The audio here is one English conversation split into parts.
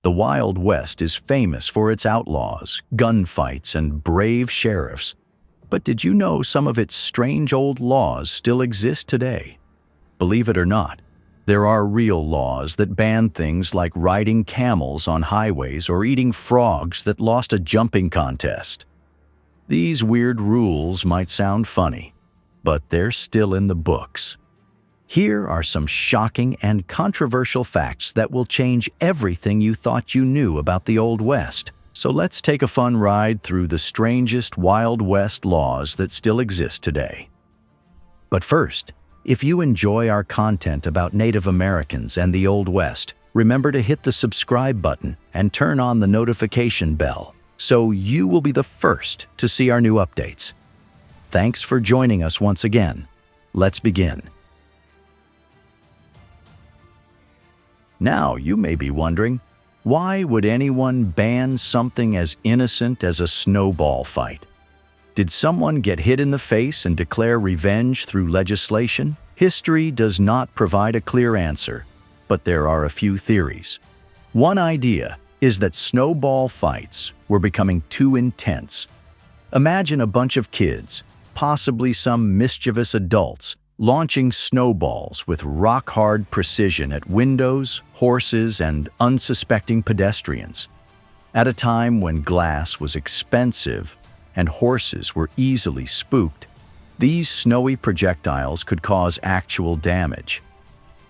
The Wild West is famous for its outlaws, gunfights, and brave sheriffs. But did you know some of its strange old laws still exist today? Believe it or not, there are real laws that ban things like riding camels on highways or eating frogs that lost a jumping contest. These weird rules might sound funny, but they're still in the books. Here are some shocking and controversial facts that will change everything you thought you knew about the Old West. So let's take a fun ride through the strangest Wild West laws that still exist today. But first, if you enjoy our content about Native Americans and the Old West, remember to hit the subscribe button and turn on the notification bell so you will be the first to see our new updates. Thanks for joining us once again. Let's begin. Now you may be wondering, why would anyone ban something as innocent as a snowball fight? Did someone get hit in the face and declare revenge through legislation? History does not provide a clear answer, but there are a few theories. One idea is that snowball fights were becoming too intense. Imagine a bunch of kids, possibly some mischievous adults, launching snowballs with rock-hard precision at windows, horses, and unsuspecting pedestrians. At a time when glass was expensive and horses were easily spooked, these snowy projectiles could cause actual damage.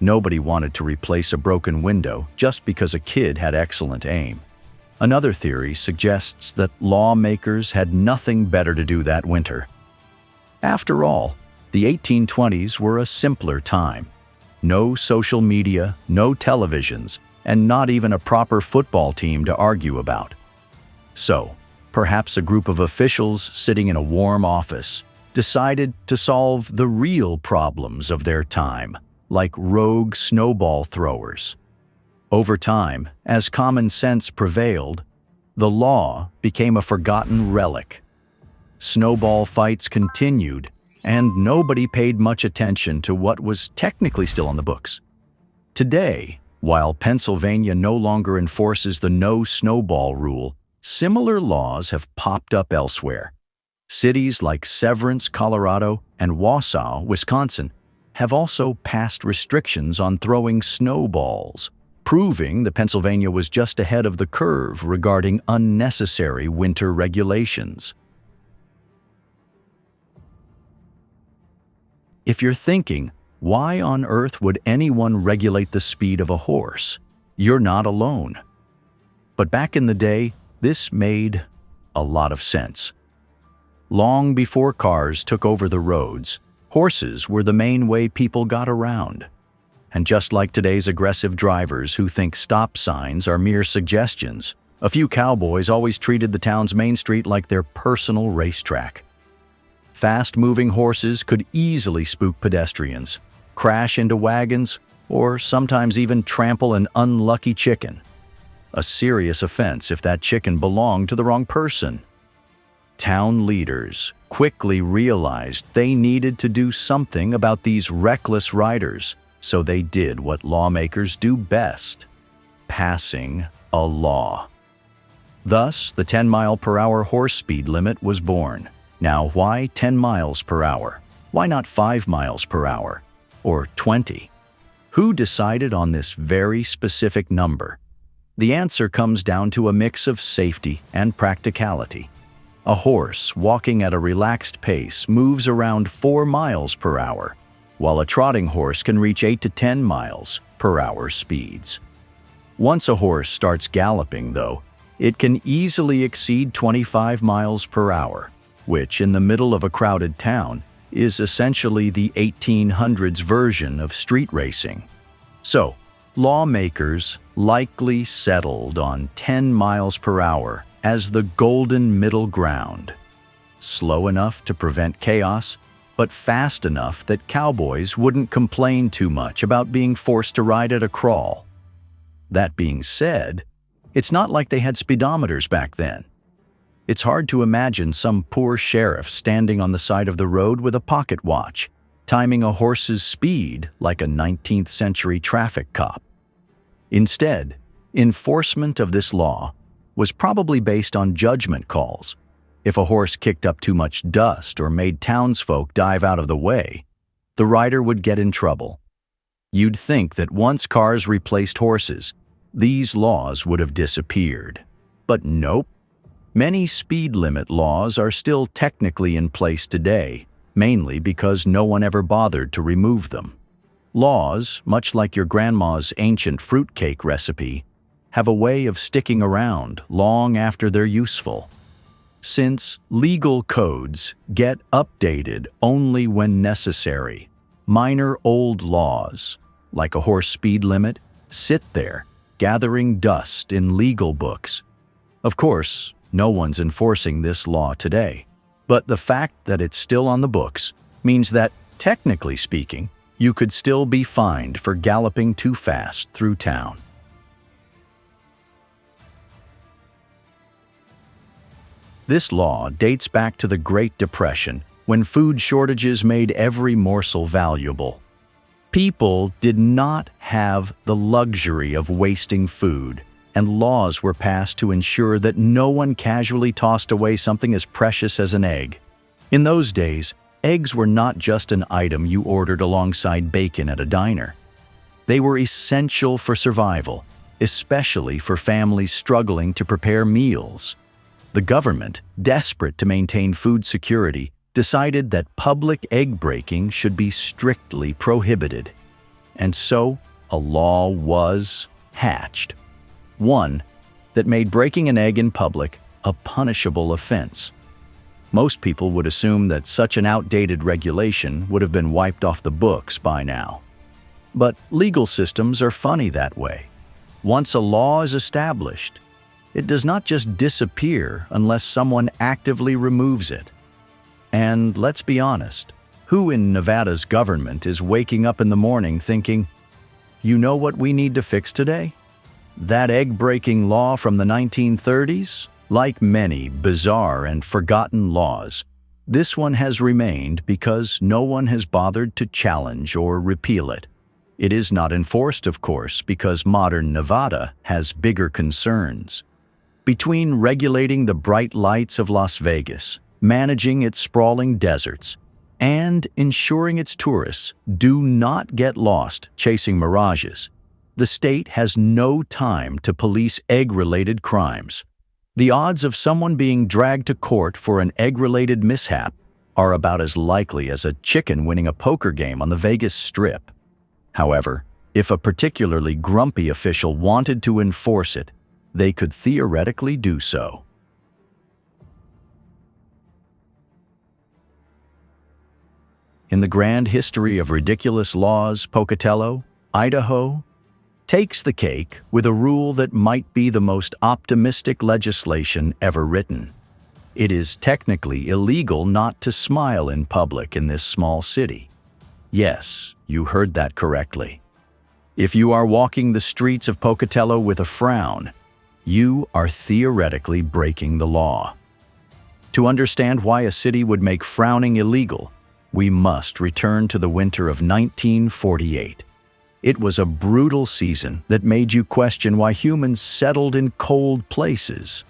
Nobody wanted to replace a broken window just because a kid had excellent aim. Another theory suggests that lawmakers had nothing better to do that winter. After all, the 1820s were a simpler time. No social media, no televisions, and not even a proper football team to argue about. So, perhaps a group of officials sitting in a warm office decided to solve the real problems of their time, like rogue snowball throwers. Over time, as common sense prevailed, the law became a forgotten relic. Snowball fights continued, and nobody paid much attention to what was technically still on the books. Today, while Pennsylvania no longer enforces the no snowball rule, similar laws have popped up elsewhere. Cities like Severance, Colorado, and Wausau, Wisconsin, have also passed restrictions on throwing snowballs, proving that Pennsylvania was just ahead of the curve regarding unnecessary winter regulations. If you're thinking, why on earth would anyone regulate the speed of a horse? You're not alone. But back in the day, this made a lot of sense. Long before cars took over the roads, horses were the main way people got around. And just like today's aggressive drivers who think stop signs are mere suggestions, a few cowboys always treated the town's main street like their personal racetrack. Fast-moving horses could easily spook pedestrians, crash into wagons, or sometimes even trample an unlucky chicken. A serious offense if that chicken belonged to the wrong person. Town leaders quickly realized they needed to do something about these reckless riders, so they did what lawmakers do best: passing a law. Thus, the 10-mile-per-hour horse speed limit was born. Now, why 10 miles per hour? Why not 5 miles per hour? Or 20? Who decided on this very specific number? The answer comes down to a mix of safety and practicality. A horse walking at a relaxed pace moves around 4 miles per hour, while a trotting horse can reach 8 to 10 miles per hour speeds. Once a horse starts galloping, though, it can easily exceed 25 miles per hour, which in the middle of a crowded town is essentially the 1800s version of street racing. So, lawmakers likely settled on 10 miles per hour as the golden middle ground. Slow enough to prevent chaos, but fast enough that cowboys wouldn't complain too much about being forced to ride at a crawl. That being said, it's not like they had speedometers back then. It's hard to imagine some poor sheriff standing on the side of the road with a pocket watch, timing a horse's speed like a 19th century traffic cop. Instead, Enforcement of this law was probably based on judgment calls. If a horse kicked up too much dust or made townsfolk dive out of the way, the rider would get in trouble. You'd think that once cars replaced horses, these laws would have disappeared. But nope. Many speed limit laws are still technically in place today, mainly because no one ever bothered to remove them. Laws, much like your grandma's ancient fruitcake recipe, have a way of sticking around long after they're useful. Since legal codes get updated only when necessary, minor old laws, like a horse speed limit, sit there, gathering dust in legal books. Of course, no one's enforcing this law today, but the fact that it's still on the books means that, technically speaking, you could still be fined for galloping too fast through town. This law dates back to the Great Depression, when food shortages made every morsel valuable. People did not have the luxury of wasting food, and laws were passed to ensure that no one casually tossed away something as precious as an egg. In those days, eggs were not just an item you ordered alongside bacon at a diner. They were essential for survival, especially for families struggling to prepare meals. The government, desperate to maintain food security, decided that public egg breaking should be strictly prohibited. And so, a law was hatched. One that made breaking an egg in public a punishable offense. Most people would assume that such an outdated regulation would have been wiped off the books by now. But legal systems are funny that way. Once a law is established, it does not just disappear unless someone actively removes it. And let's be honest, who in Nevada's government is waking up in the morning thinking, "You know what we need to fix today? That egg-breaking law from the 1930s? Like many bizarre and forgotten laws, this one has remained because no one has bothered to challenge or repeal it. It is not enforced, of course, because modern Nevada has bigger concerns. Between regulating the bright lights of Las Vegas, managing its sprawling deserts, and ensuring its tourists do not get lost chasing mirages, the state has no time to police egg-related crimes. The odds of someone being dragged to court for an egg-related mishap are about as likely as a chicken winning a poker game on the Vegas Strip. However, if a particularly grumpy official wanted to enforce it, they could theoretically do so. In the grand history of ridiculous laws, Pocatello, Idaho, takes the cake with a rule that might be the most optimistic legislation ever written. It is technically illegal not to smile in public in this small city. Yes, you heard that correctly. If you are walking the streets of Pocatello with a frown, you are theoretically breaking the law. To understand why a city would make frowning illegal, we must return to the winter of 1948. It was a brutal season that made you question why humans settled in cold places.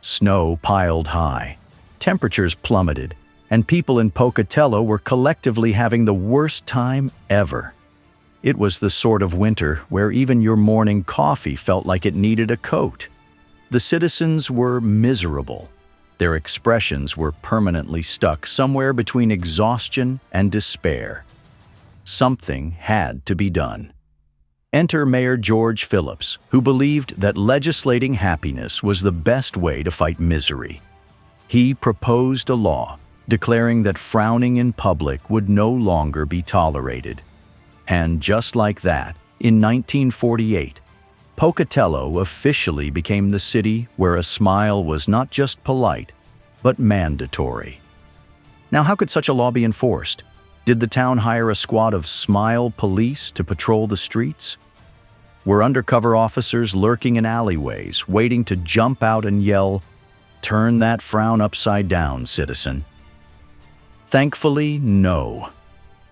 Snow piled high, temperatures plummeted, and people in Pocatello were collectively having the worst time ever. It was the sort of winter where even your morning coffee felt like it needed a coat. The citizens were miserable. Their expressions were permanently stuck somewhere between exhaustion and despair. Something had to be done. Enter Mayor George Phillips, who believed that legislating happiness was the best way to fight misery. He proposed a law declaring that frowning in public would no longer be tolerated. And just like that, in 1948, Pocatello officially became the city where a smile was not just polite, but mandatory. Now, how could such a law be enforced? Did the town hire a squad of smile police to patrol the streets? Were undercover officers lurking in alleyways, waiting to jump out and yell, "Turn that frown upside down, citizen"? Thankfully, no.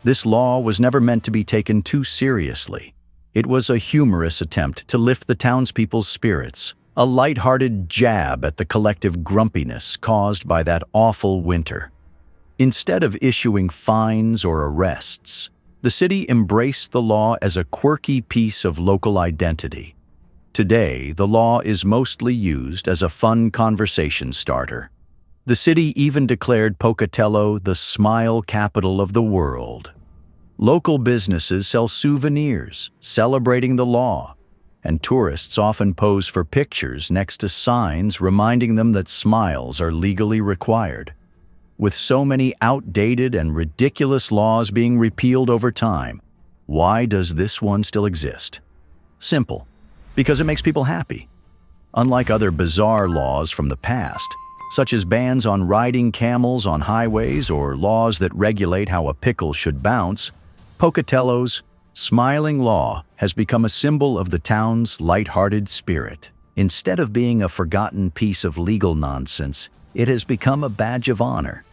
This law was never meant to be taken too seriously. It was a humorous attempt to lift the townspeople's spirits, a light-hearted jab at the collective grumpiness caused by that awful winter. Instead of issuing fines or arrests, the city embraced the law as a quirky piece of local identity. Today, the law is mostly used as a fun conversation starter. The city even declared Pocatello the smile capital of the world. Local businesses sell souvenirs celebrating the law, and tourists often pose for pictures next to signs reminding them that smiles are legally required. With so many outdated and ridiculous laws being repealed over time, why does this one still exist? Simple. Because it makes people happy. Unlike other bizarre laws from the past, such as bans on riding camels on highways or laws that regulate how a pickle should bounce, Pocatello's smiling law has become a symbol of the town's light-hearted spirit. Instead of being a forgotten piece of legal nonsense, it has become a badge of honor.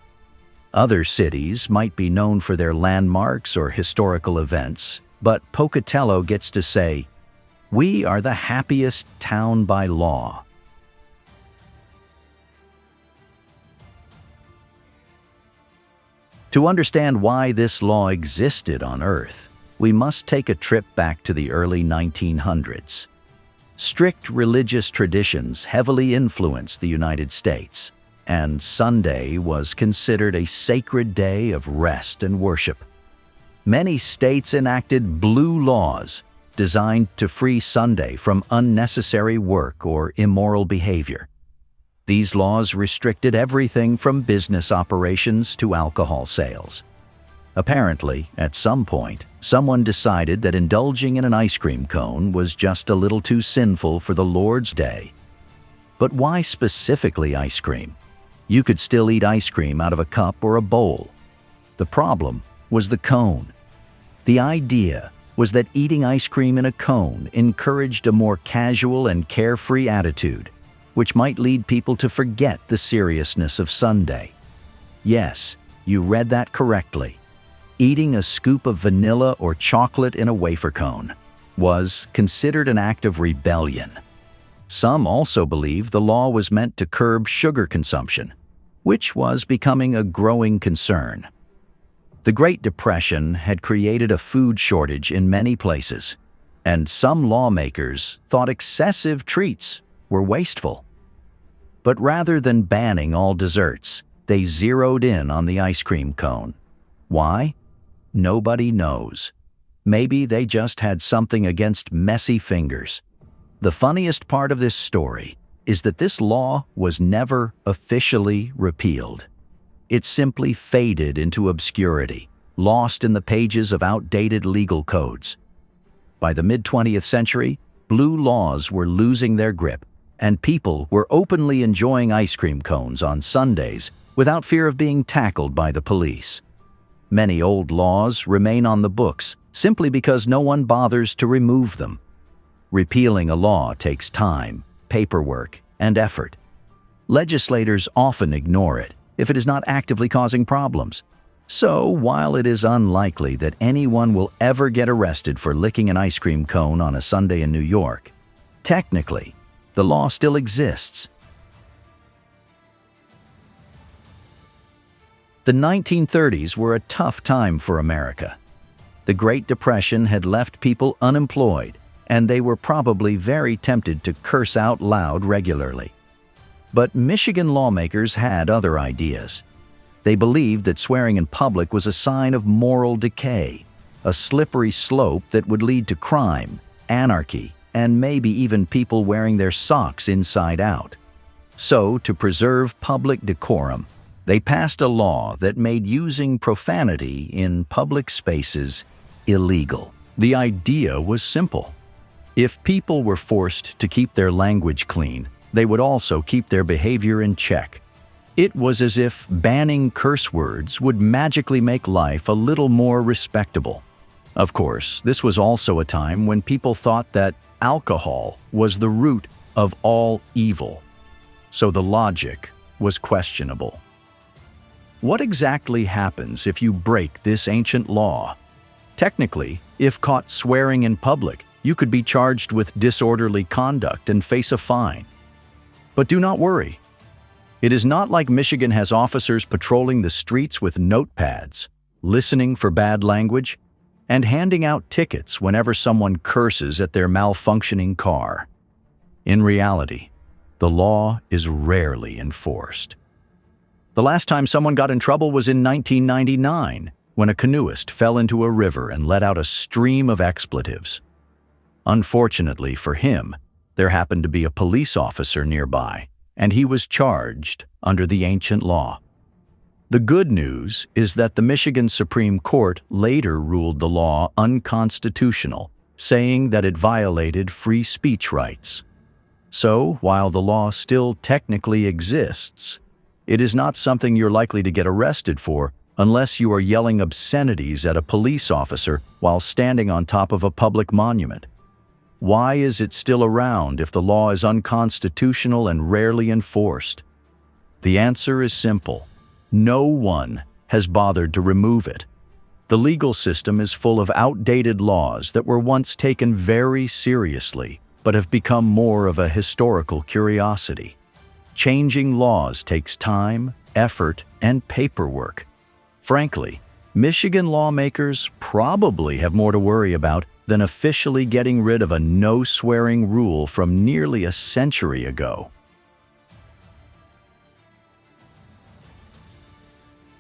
Other cities might be known for their landmarks or historical events, but Pocatello gets to say, "We are the happiest town by law." To understand why this law existed on Earth, we must take a trip back to the early 1900s. Strict religious traditions heavily influenced the United States, and Sunday was considered a sacred day of rest and worship. Many states enacted blue laws designed to free Sunday from unnecessary work or immoral behavior. These laws restricted everything from business operations to alcohol sales. Apparently, at some point, someone decided that indulging in an ice cream cone was just a little too sinful for the Lord's Day. But why specifically ice cream? You could still eat ice cream out of a cup or a bowl. The problem was the cone. The idea was that eating ice cream in a cone encouraged a more casual and carefree attitude, which might lead people to forget the seriousness of Sunday. Yes, you read that correctly. Eating a scoop of vanilla or chocolate in a wafer cone was considered an act of rebellion. Some also believed the law was meant to curb sugar consumption, which was becoming a growing concern. The Great Depression had created a food shortage in many places, and some lawmakers thought excessive treats were wasteful. But rather than banning all desserts, they zeroed in on the ice cream cone. Why? Nobody knows. Maybe they just had something against messy fingers. The funniest part of this story is that this law was never officially repealed. It simply faded into obscurity, lost in the pages of outdated legal codes. By the mid-20th century, blue laws were losing their grip, and people were openly enjoying ice cream cones on Sundays without fear of being tackled by the police. Many old laws remain on the books simply because no one bothers to remove them. Repealing a law takes time, paperwork, and effort. Legislators often ignore it if it is not actively causing problems. So, while it is unlikely that anyone will ever get arrested for licking an ice cream cone on a Sunday in New York, technically, the law still exists. The 1930s were a tough time for America. The Great Depression had left people unemployed, and they were probably very tempted to curse out loud regularly. But Michigan lawmakers had other ideas. They believed that swearing in public was a sign of moral decay, a slippery slope that would lead to crime, anarchy, and maybe even people wearing their socks inside out. So, to preserve public decorum, they passed a law that made using profanity in public spaces illegal. The idea was simple. If people were forced to keep their language clean, they would also keep their behavior in check. It was as if banning curse words would magically make life a little more respectable. Of course, this was also a time when people thought that alcohol was the root of all evil, so the logic was questionable. What exactly happens if you break this ancient law? Technically, if caught swearing in public, you could be charged with disorderly conduct and face a fine. But do not worry. It is not like Michigan has officers patrolling the streets with notepads, listening for bad language, and handing out tickets whenever someone curses at their malfunctioning car. In reality, the law is rarely enforced. The last time someone got in trouble was in 1999, when a canoeist fell into a river and let out a stream of expletives. Unfortunately for him, there happened to be a police officer nearby, and he was charged under the ancient law. The good news is that the Michigan Supreme Court later ruled the law unconstitutional, saying that it violated free speech rights. So, while the law still technically exists, it is not something you're likely to get arrested for unless you are yelling obscenities at a police officer while standing on top of a public monument. Why is it still around if the law is unconstitutional and rarely enforced? The answer is simple. No one has bothered to remove it. The legal system is full of outdated laws that were once taken very seriously, but have become more of a historical curiosity. Changing laws takes time, effort, and paperwork. Frankly, Michigan lawmakers probably have more to worry about than officially getting rid of a no-swearing rule from nearly a century ago.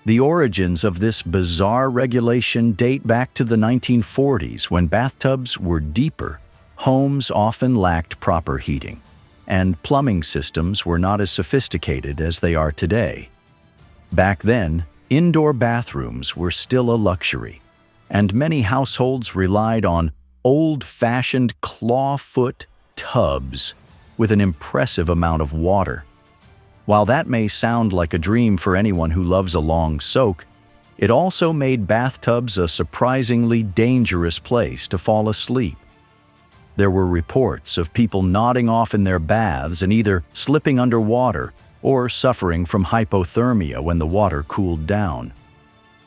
The origins of this bizarre regulation date back to the 1940s when bathtubs were deeper, homes often lacked proper heating, and plumbing systems were not as sophisticated as they are today. Back then, indoor bathrooms were still a luxury, and many households relied on old-fashioned clawfoot tubs with an impressive amount of water. While that may sound like a dream for anyone who loves a long soak, it also made bathtubs a surprisingly dangerous place to fall asleep. There were reports of people nodding off in their baths and either slipping underwater or suffering from hypothermia when the water cooled down.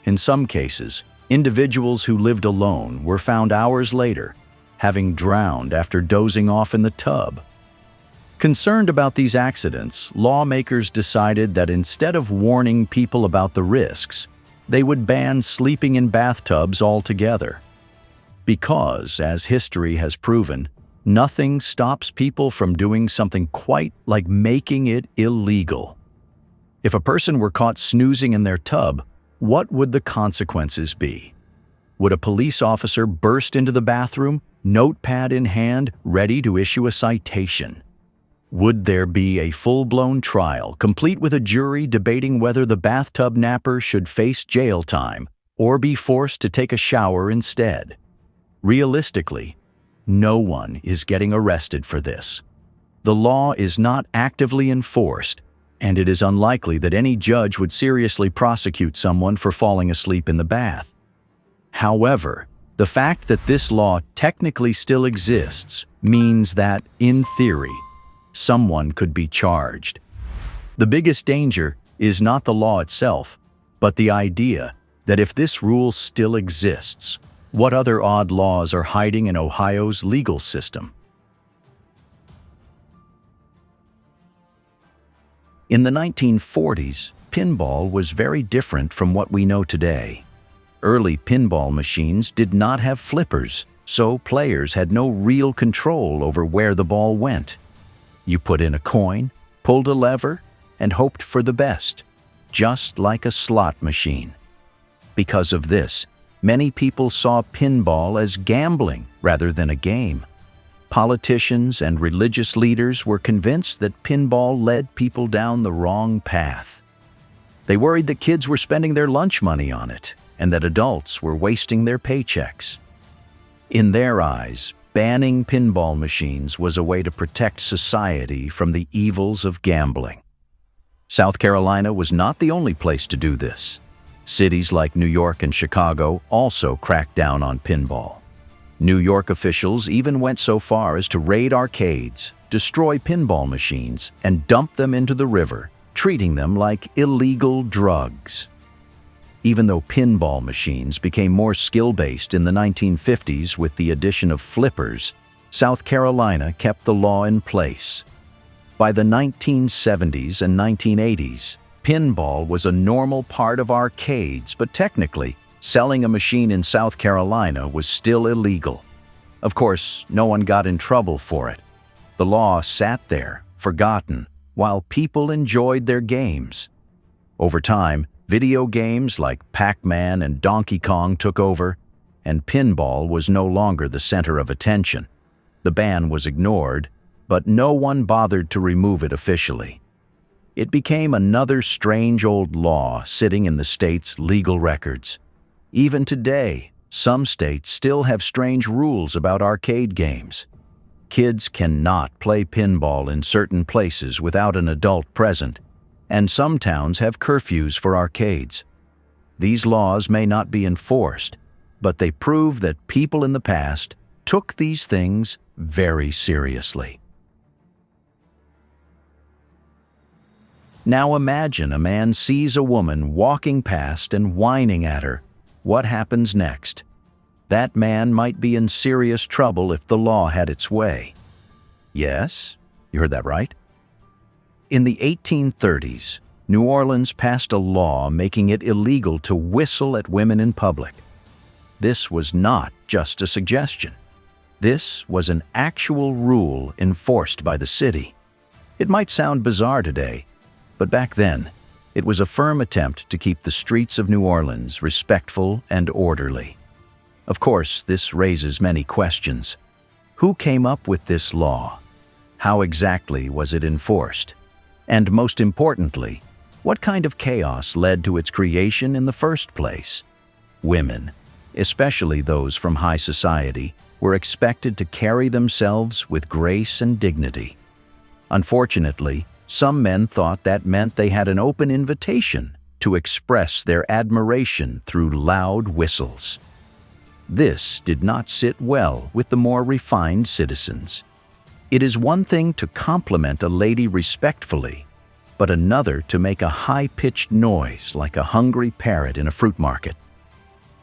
In some cases, individuals who lived alone were found hours later, having drowned after dozing off in the tub. Concerned about these accidents, lawmakers decided that instead of warning people about the risks, they would ban sleeping in bathtubs altogether. Because, as history has proven, nothing stops people from doing something quite like making it illegal. If a person were caught snoozing in their tub, what would the consequences be? Would a police officer burst into the bathroom, notepad in hand, ready to issue a citation? Would there be a full-blown trial, complete with a jury debating whether the bathtub napper should face jail time or be forced to take a shower instead? Realistically, no one is getting arrested for this. The law is not actively enforced, and it is unlikely that any judge would seriously prosecute someone for falling asleep in the bath. However, the fact that this law technically still exists means that, in theory, someone could be charged. The biggest danger is not the law itself, but the idea that if this rule still exists, what other odd laws are hiding in Ohio's legal system? In the 1940s, pinball was very different from what we know today. Early pinball machines did not have flippers, so players had no real control over where the ball went. You put in a coin, pulled a lever, and hoped for the best, just like a slot machine. Because of this, many people saw pinball as gambling rather than a game. Politicians and religious leaders were convinced that pinball led people down the wrong path. They worried that kids were spending their lunch money on it, and that adults were wasting their paychecks. In their eyes, banning pinball machines was a way to protect society from the evils of gambling. South Carolina was not the only place to do this. Cities like New York and Chicago also cracked down on pinball. New York officials even went so far as to raid arcades, destroy pinball machines, and dump them into the river, treating them like illegal drugs. Even though pinball machines became more skill-based in the 1950s with the addition of flippers, South Carolina kept the law in place. By the 1970s and 1980s, pinball was a normal part of arcades, but technically, selling a machine in South Carolina was still illegal. Of course, no one got in trouble for it. The law sat there, forgotten, while people enjoyed their games. Over time, video games like Pac-Man and Donkey Kong took over, and pinball was no longer the center of attention. The ban was ignored, but no one bothered to remove it officially. It became another strange old law sitting in the state's legal records. Even today, some states still have strange rules about arcade games. Kids cannot play pinball in certain places without an adult present, and some towns have curfews for arcades. These laws may not be enforced, but they prove that people in the past took these things very seriously. Now imagine a man sees a woman walking past and whining at her. What happens next? That man might be in serious trouble if the law had its way. Yes, you heard that right. In the 1830s, New Orleans passed a law making it illegal to whistle at women in public. This was not just a suggestion. This was an actual rule enforced by the city. It might sound bizarre today, but back then, it was a firm attempt to keep the streets of New Orleans respectful and orderly. Of course, this raises many questions. Who came up with this law? How exactly was it enforced? And most importantly, what kind of chaos led to its creation in the first place? Women, especially those from high society, were expected to carry themselves with grace and dignity. Unfortunately, some men thought that meant they had an open invitation to express their admiration through loud whistles. This did not sit well with the more refined citizens. It is one thing to compliment a lady respectfully, but another to make a high-pitched noise like a hungry parrot in a fruit market.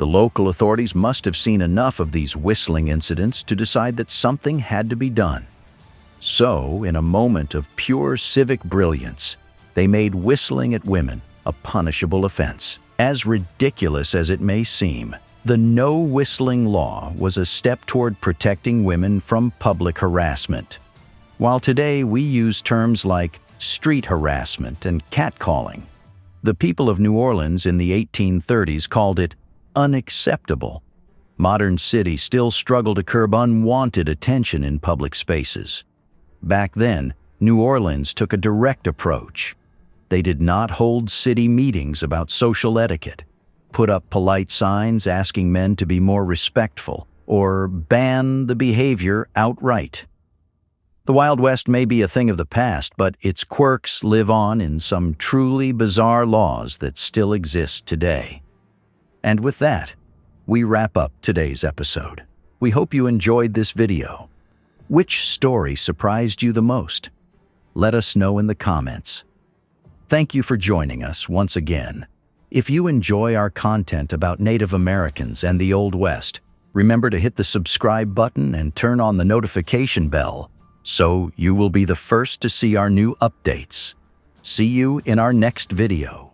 The local authorities must have seen enough of these whistling incidents to decide that something had to be done. So, in a moment of pure civic brilliance, they made whistling at women a punishable offense. As ridiculous as it may seem, the no whistling law was a step toward protecting women from public harassment. While today we use terms like street harassment and catcalling, the people of New Orleans in the 1830s called it unacceptable. Modern cities still struggle to curb unwanted attention in public spaces. Back then, New Orleans took a direct approach. They did not hold city meetings about social etiquette, put up polite signs asking men to be more respectful, or ban the behavior outright. The Wild West may be a thing of the past, but its quirks live on in some truly bizarre laws that still exist today. And with that, we wrap up today's episode. We hope you enjoyed this video. Which story surprised you the most? Let us know in the comments. Thank you for joining us once again. If you enjoy our content about Native Americans and the Old West, remember to hit the subscribe button and turn on the notification bell so you will be the first to see our new updates. See you in our next video.